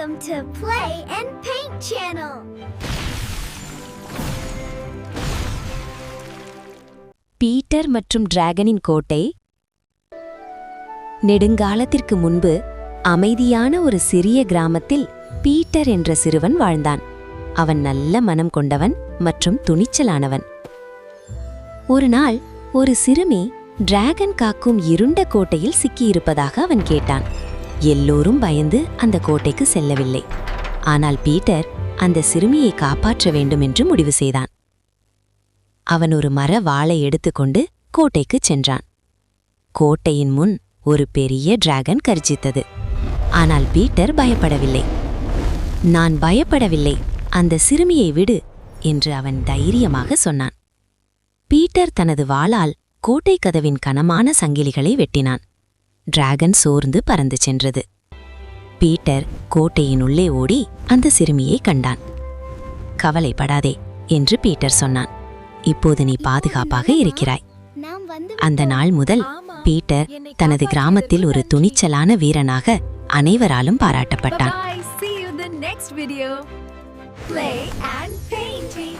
Welcome to Play and Paint Channel. Peter மற்றும் டிராகனின் கோட்டை. நெடுங்காலத்திற்கு முன்பு அமைதியான ஒரு சிறிய கிராமத்தில் பீட்டர் என்ற சிறுவன் வாழ்ந்தான். அவன் நல்ல மனம் கொண்டவன் மற்றும் துணிச்சலானவன். ஒரு நாள் ஒரு சிறுமி டிராகன் காக்கும் இருண்ட கோட்டையில் சிக்கியிருப்பதாக அவன் கேட்டான். எல்லோரும் பயந்து அந்த கோட்டைக்கு செல்லவில்லை. ஆனால் பீட்டர் அந்த சிறுமியை காப்பாற்ற வேண்டும் என்று முடிவு செய்தான். அவன் ஒரு மர வாளை எடுத்துக்கொண்டு கோட்டைக்குச் சென்றான். கோட்டையின் முன் ஒரு பெரிய டிராகன் கர்ஜித்தது. ஆனால் பீட்டர் பயப்படவில்லை. நான் பயப்படவில்லை, அந்த சிறுமியை விடு என்று அவன் தைரியமாக சொன்னான். பீட்டர் தனது வாளால் கோட்டை கதவின் கனமான சங்கிலிகளை வெட்டினான். டிராகன் சோர்ந்து பறந்து சென்றது. பீட்டர் கோட்டையின் உள்ளே ஓடி அந்த சிறுமியை கண்டான். கவலைப்படாதே என்று பீட்டர் சொன்னான். இப்போது நீ பாதுகாப்பாக இருக்கிறாய். அந்த நாள் முதல் பீட்டர் தனது கிராமத்தில் ஒரு துணிச்சலான வீரனாக அனைவராலும் பாராட்டப்பட்டான். Play and painting.